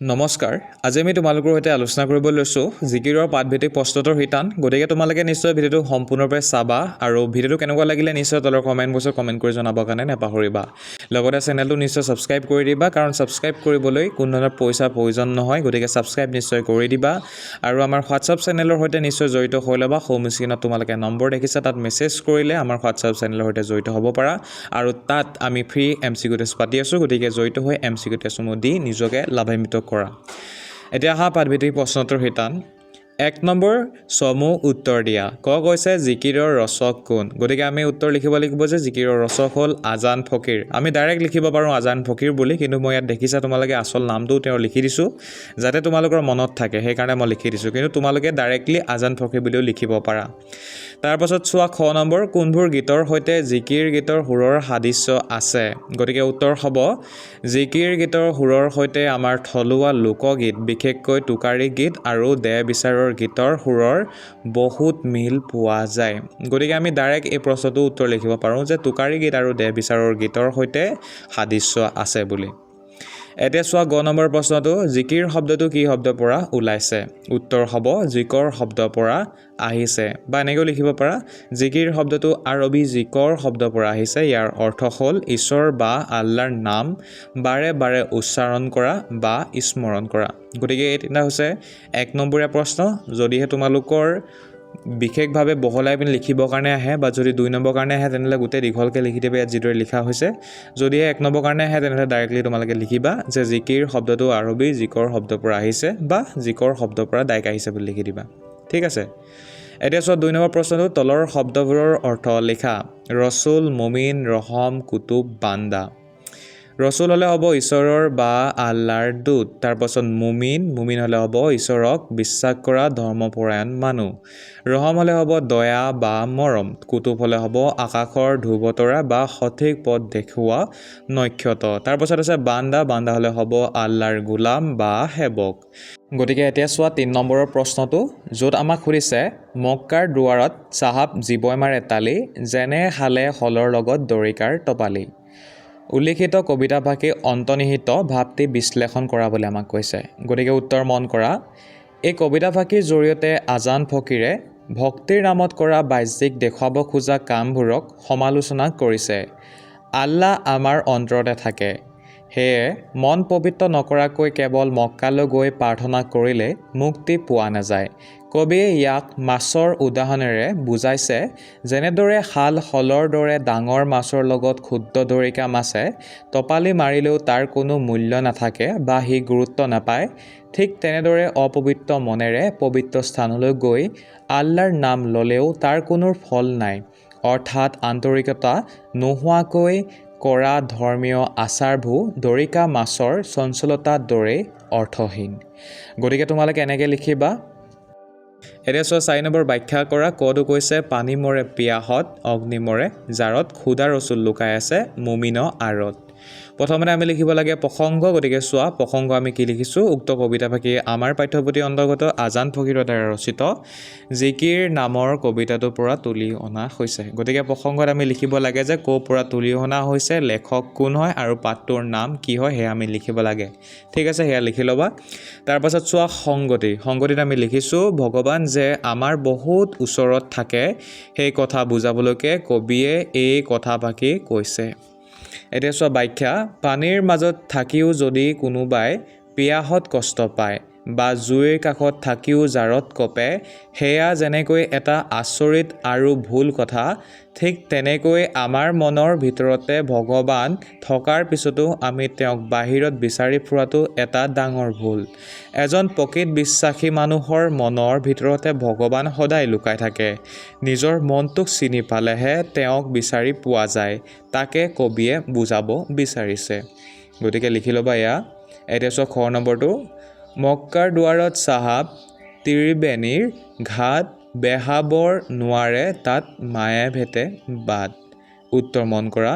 নমস্কাৰ আজি আমি তোমালোকৰ সৈতে আলোচনা কৰিব লৈছোঁ জিকিৰৰ পাঠভিত্তিক প্ৰশ্নোত্তৰ শিতান গতিকে তোমালোকে নিশ্চয় ভিডিঅ'টো সম্পূৰ্ণৰূপে চাবা আৰু ভিডিঅ'টো কেনেকুৱা লাগিলে নিশ্চয় তলৰ কমেণ্ট বক্সত কমেণ্ট কৰি জনাবৰ কাৰণে নাপাহৰিবা লগতে চেনেলটো নিশ্চয় ছাবস্ক্ৰাইব কৰি দিবা কাৰণ ছাবস্ক্ৰাইব কৰিবলৈ কোনো ধৰণৰ পইচাৰ প্ৰয়োজন নহয় গতিকে ছাবস্ক্ৰাইব নিশ্চয় কৰি দিবা আৰু আমাৰ হোৱাটছআপ চেনেলৰ সৈতে নিশ্চয় জড়িত হৈ ল'বা হোম স্ক্ৰীনত তোমালোকে নম্বৰ দেখিছা তাত মেছেজ কৰিলে আমাৰ হোৱাটছআপ চেনেলৰ সৈতে জড়িত হ'ব পাৰা আৰু তাত আমি ফ্ৰী MCQ টেষ্ট পাতি আছোঁ গতিকে জড়িত হৈ MCQ টেষ্টসমূহ দি নিজকে লাভান্বিত কৰা এতিয়া আহা পাঠভিত্তিক প্ৰশ্নোত্তৰ শিতান 1 নম্বৰ সমূহ উত্তৰ দিয়া কৈছে জিকিৰৰ ৰচক কোন গতিকে আমি উত্তৰ লিখিব লাগিব যে জিকিৰৰ ৰচক হ'ল আজান ফকীৰ আমি ডাইৰেক্ট লিখিব পাৰোঁ আজান ফকীৰ বুলি কিন্তু মই ইয়াত দেখিছা তোমালোকে আসল নামটো তেওঁ লিখি দিছোঁ যাতে তোমালোকৰ মনত থাকে সেইকাৰণে মই লিখি দিছোঁ কিন্তু তোমালোকে ডাইৰেক্টলি আজান ফকীৰ বুলিও লিখিব পাৰা তাৰপাছত চোৱা খ নম্বৰ কোনবোৰ গীতৰ সৈতে জিকিৰ গীতৰ সুৰৰ সাদৃশ্য আছে গতিকে উত্তৰ হ'ব জিকিৰ গীতৰ সুৰৰ সৈতে আমাৰ থলুৱা লোকগীত বিশেষকৈ টোকাৰী গীত আৰু দেহ বিচাৰৰ গীতৰ সুৰৰ বহুত মিল পোৱা যায় গতিকে আমি ডাইৰেক্ট এই প্ৰশ্নটো উত্তৰ লিখিব পাৰোঁ যে টোকাৰী গীত আৰু দেহ বিচাৰৰ গীতৰ সৈতে সাদৃশ্য আছে বুলি এতিয়া চোৱা গ নম্বৰ প্ৰশ্নটো জিকিৰ শব্দটো কি শব্দৰ পৰা ওলাইছে উত্তৰ হ'ব জিকৰ শব্দৰ পৰা আহিছে বা এনেকৈ লিখিব পাৰা জিকিৰ শব্দটো আৰবী জিকৰ শব্দৰ পৰা আহিছে ইয়াৰ অৰ্থ হ'ল ঈশ্বৰ বা আল্লাহৰ নাম বাৰে বাৰে উচ্চাৰণ কৰা বা স্মৰণ কৰা গতিকে এইটা হৈছে 1 নম্বৰীয়া প্ৰশ্ন যদিহে তোমালোকৰ বিশেষভাৱে বহলাই পিনে লিখিবৰ কাৰণে আহে বা যদি 2 নম্বৰ কাৰণে আহে তেনেহ'লে গোটেই দীঘলকৈ লিখি দিবে ইয়াত যিদৰে লিখা হৈছে যদিহে 1 নম্বৰ কাৰণে আহে তেনেহ'লে ডাইৰেক্টলি তোমালোকে লিখিবা যে জিকিৰ শব্দটো আৰবী জিকৰ শব্দৰ পৰা আহিছে বা জিকৰ শব্দৰ পৰা ডাইৰেক্ট আহিছে বুলি লিখি দিবা ঠিক আছে এতিয়া চোৱা 2 নম্বৰ প্ৰশ্নটো তলৰ শব্দবোৰৰ অৰ্থ লিখা ৰসুল মুমিন ৰহম কুতুব বান্দা ৰসুল হ'লে হ'ব ঈশ্বৰৰ বা আল্লাহৰ দূত তাৰপাছত মুমিন হ'লে হ'ব ঈশ্বৰক বিশ্বাস কৰা ধৰ্মপৰায়ণ মানুহ ৰহম হ'লে হ'ব দয়া বা মৰম কুতুব হ'লে হ'ব আকাশৰ ধ্ৰুৱতৰা বা সঠিক পথ দেখুওৱা নক্ষত্ৰ তাৰপাছত আছে বান্দা হ'লে হ'ব আল্লাহৰ গোলাম বা সেৱক গতিকে এতিয়া চোৱা 3 নম্বৰৰ প্ৰশ্নটো য'ত আমাক সুধিছে মক্কাৰ দুৱাৰত চাহাব জীৱই মাৰে তালি যেনে হালে হলৰ লগত দৰিকাৰ টপালি উল্লিখিত কবিতাভাষী অন্তৰ্নিহিত ভাৱটি বিশ্লেষণ কৰা বুলি আমাক কৈছে গতিকে উত্তৰ মন কৰা এই কবিতাভাষীৰ জৰিয়তে আজান ফকীৰে ভক্তিৰ নামত কৰা বাহ্যিক দেখুৱাব খোজা কামবোৰক সমালোচনা কৰিছে আল্লাহ আমাৰ অন্তৰতে থাকে সেয়ে মন পবিত্ৰ নকৰাকৈ কেৱল মক্কালৈ গৈ প্ৰাৰ্থনা কৰিলে মুক্তি পোৱা নাযায় কবিয়ে ইয়াক মাছৰ উদাহৰণেৰে বুজাইছে যেনেদৰে হাল হলৰ দৰে ডাঙৰ মাছৰ লগত ক্ষুদ্ৰ দৰিকা মাছে টপালি মাৰিলেও তাৰ কোনো মূল্য নাথাকে বা সি গুৰুত্ব নাপায় ঠিক তেনেদৰে অপবিত্ৰ মনেৰে পবিত্ৰ স্থানলৈ গৈ আল্লাহৰ নাম ল'লেও তাৰ কোনো ফল নাই অৰ্থাৎ আন্তৰিকতা নোহোৱাকৈ কৰা ধৰ্মীয় আচাৰবোৰ দৰিকা মাছৰ চঞ্চলতাৰ দৰে অৰ্থহীন গতিকে তোমালোকে এনেকৈ লিখিবা এতিয়া চোৱা 4 নম্বৰ ব্যাখ্যা কৰা কটো কৈছে পানী মৰে পিয়াহত অগ্নি মৰে জাৰত খুদা ৰচুল লুকাই আছে মুমিনৰ আঁৰত প্ৰথমতে আমি লিখিব লাগে প্ৰসংগ গতিকে চোৱা প্ৰসংগ আমি কি লিখিছোঁ উক্ত কবিতাভাষী আমাৰ পাঠ্যপুথিৰ অন্তৰ্গত আজান ফকীৰৰ দ্বাৰা ৰচিত জিকিৰ নামৰ কবিতাটোৰ পৰা তুলি অনা হৈছে গতিকে প্ৰসংগত আমি লিখিব লাগে যে ক'ৰ পৰা তুলি অনা হৈছে লেখক কোন হয় আৰু পাঠটোৰ নাম কি হয় সেয়া আমি লিখিব লাগে ঠিক আছে সেয়া লিখি ল'বা তাৰপাছত চোৱা সংগতিত আমি লিখিছোঁ ভগৱান যে আমাৰ বহুত ওচৰত থাকে সেই কথা বুজাবলৈকে কবিয়ে এই কথাভাষী কৈছে এতিয়া চোৱা ব্যাখ্যা পানীৰ মাজত থাকিও যদি কোনোবাই পিয়াহত কষ্ট পায় বা জুইৰ কাষত থাকিও জাৰত কপে সেয়া যেনেকৈ এটা আচৰিত আৰু ভুল কথা ঠিক তেনেকৈ আমাৰ মনৰ ভিতৰতে ভগৱান থকাৰ পিছতো আমি তেওঁক বাহিৰত বিচাৰি ফুৰাটো এটা ডাঙৰ ভুল এজন প্ৰকৃত বিশ্বাসী মানুহৰ মনৰ ভিতৰতে ভগৱান সদায় লুকাই থাকে নিজৰ মনটোক চিনি পালেহে তেওঁক বিচাৰি পোৱা যায় তাকে কবিয়ে বুজাব বিচাৰিছে গতিকে লিখি ল'বা এয়া এতিয়া চোৱা খ নম্বৰটো মক্কাৰ দুৱাৰত চাহাব ত্ৰিবেণীৰ ঘাট বেহাবৰ নোৱাৰে তাত মায়ে ভেটে বাট উত্তৰ মন কৰা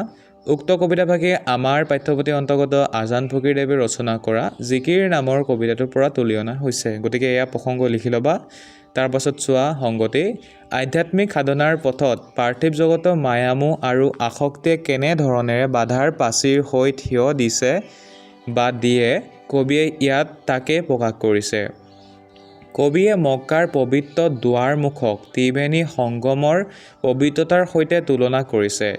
উক্ত কবিতাভাষী আমাৰ পাঠ্যপুথিৰ অন্তৰ্গত আজান ফকীৰদেৱে ৰচনা কৰা জিকিৰ নামৰ কবিতাটোৰ পৰা তুলি অনা হৈছে গতিকে এয়া প্ৰসংগ লিখি ল'বা তাৰপাছত চোৱা সংগতি আধ্যাত্মিক সাধনাৰ পথত পাৰ্থিৱ জগতৰ মায়ামোহ আৰু আসক্তিয়ে কেনে ধৰণেৰে বাধাৰ পাচিৰ হৈ থিয় দিছে বা দিয়ে কবিয়ে ইয়াত তাকে প্ৰকাশ কৰিছে। কবিয়ে মক্কাৰ পবিত্ৰ দুৱাৰমুখক ত্ৰিবেণী সংগমৰ পবিত্ৰতাৰ সৈতে তুলনা কৰিছে।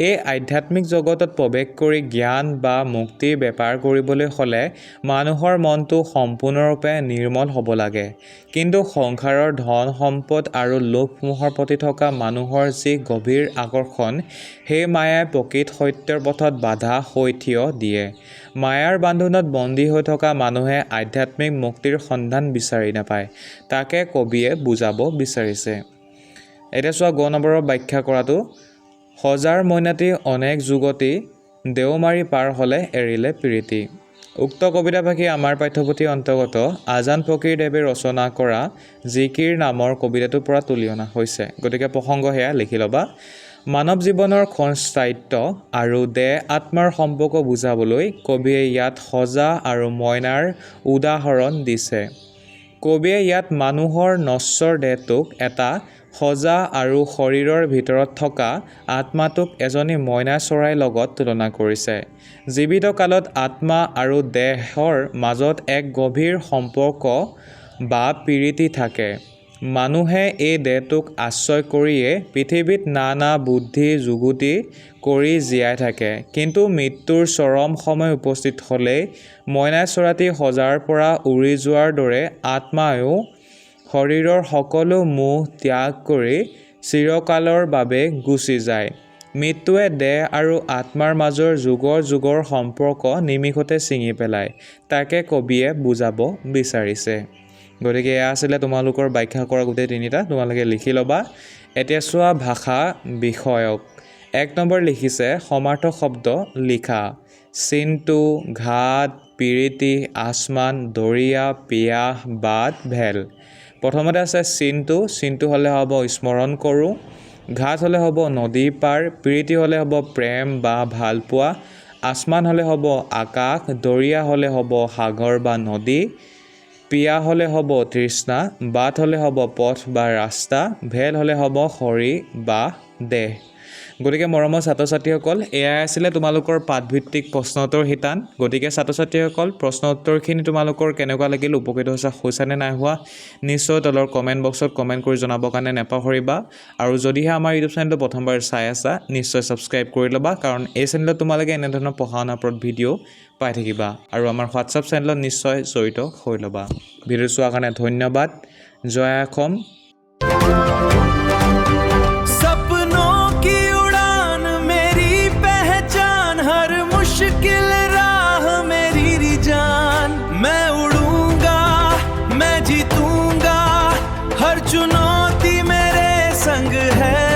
এই আধ্যাত্মিক জগতত প্ৰৱেশ কৰি জ্ঞান বা মুক্তিৰ বেপাৰ কৰিবলৈ হ'লে মানুহৰ মনটো সম্পূৰ্ণৰূপে নিৰ্মল হ'ব লাগে। কিন্তু সংসাৰৰ ধন সম্পদ আৰু লোভমোহৰ প্ৰতি থকা মানুহৰ যি গভীৰ আকৰ্ষণ, সেই মায়াই প্ৰকৃত সত্যৰ পথত বাধা হৈ থিয় দিয়ে। মায়াৰ বান্ধোনত বন্দী হৈ থকা মানুহে আধ্যাত্মিক মুক্তিৰ সন্ধান বিচাৰি নাপায়। তাকে কবিয়ে বুজাব বিচাৰিছে। এতিয়া চোৱা গ নম্বৰৰ ব্যাখ্যা কৰাটো। সজাৰ মইনাটি অনেক যুগতি দেওমাৰি পাৰ হ'লে এৰিলে প্ৰীতি। উক্ত কবিতাভাষী আমাৰ পাঠ্যপুথিৰ অন্তৰ্গত আজান ফকীৰ দেৱে ৰচনা কৰা জিকিৰ নামৰ কবিতাটোৰ পৰা তুলি অনা হৈছে। গতিকে প্ৰসংগ সেয়া লিখি ল'বা। মানৱ জীৱনৰ ক্ষণস্থায়িত্ব আৰু দেহ আত্মাৰ সম্পৰ্ক বুজাবলৈ কবিয়ে ইয়াত সজা আৰু মইনাৰ উদাহৰণ দিছে। কবিয়ে ইয়াত মানুহৰ নশ্বৰ দেহটোক এটা সজা আৰু শৰীৰৰ ভিতৰত থকা আত্মাটোক এজনী মইনা চৰাইৰ লগত তুলনা কৰিছে। জীৱিত কালত আত্মা আৰু দেহৰ মাজত এক গভীৰ সম্পৰ্ক বা প্ৰীতি থাকে। মানুহে এই দেহটোক আশ্ৰয় কৰিয়ে পৃথিৱীত নানা বুদ্ধি যুগুতি কৰি জীয়াই থাকে। কিন্তু মৃত্যুৰ চৰম সময় উপস্থিত হ'লেই মইনা চৰাইটি সজাৰ পৰা উৰি যোৱাৰ দৰে আত্মায়ো শৰীৰৰ সকলো মোহ ত্যাগ কৰি চিৰকালৰ বাবে গুচি যায়। মৃত্যুৱে দেহ আৰু আত্মাৰ মাজৰ যুগৰ যুগৰ সম্পৰ্ক নিমিষতে ছিঙি পেলায়। তাকে কবিয়ে বুজাব বিচাৰিছে। গতিকে এয়া আছিলে তোমালোকৰ ব্যাখ্যা কৰা গোটেই তিনিটা। তোমালোকে লিখি ল'বা। এতিয়া চোৱা ভাষা বিষয়ক। 1 নম্বৰ লিখিছে সমাৰ্থক শব্দ লিখা। চিন্তু, ঘাট, পিৰিতি, আসমান, দৰিয়া, পিয়াহ, বাট, ভেল। প্ৰথমতে আছে চিন্তু। চিন্তু হ'লে হ'ব স্মৰণ কৰোঁ। ঘাট হ'লে হ'ব নদী পাৰ। পিৰিতি হ'লে হ'ব প্ৰেম বা ভালপোৱা। আসমান হ'লে হ'ব আকাশ। দৰিয়া হ'লে হ'ব সাগৰ বা নদী। পিয়া হ'লে হ'ব তৃষ্ণা। বাট হ'লে হ'ব পথ বা ৰাস্তা। ভেল হ'লে হ'ব শৰীৰ বা দেহ। গতিকে মৰমৰ ছাত্ৰ ছাত্ৰীসকল, এয়াই আছিলে তোমালোকৰ পাঠভিত্তিক প্ৰশ্ন উত্তৰ শিতান। গতিকে ছাত্ৰ ছাত্ৰীসকল, প্ৰশ্ন উত্তৰখিনি তোমালোকৰ কেনেকুৱা লাগিল, উপকৃত হৈছানে নাই হোৱা, নিশ্চয় তলৰ কমেণ্ট বক্সত কমেণ্ট কৰি জনাবৰ কাৰণে নেপাহৰিবা। আৰু যদিহে আমাৰ ইউটিউব চেনেলটো প্ৰথমবাৰ চাই আছা, নিশ্চয় ছাবস্ক্ৰাইব কৰি ল'বা, কাৰণ এই চেনেলত তোমালোকে এনেধৰণৰ পঢ়া শুনাৰ ওপৰত ভিডিঅ' পাই থাকিবা। আৰু আমাৰ হোৱাটছআপ চেনেলত নিশ্চয় জড়িত হৈ ল'বা। ভিডিঅ' চোৱাৰ কাৰণে ধন্যবাদ। জয় অসম। मुश्किल राह मेरी जान, मैं उड़ूंगा, मैं जीतूंगा, हर चुनौती मेरे संग है।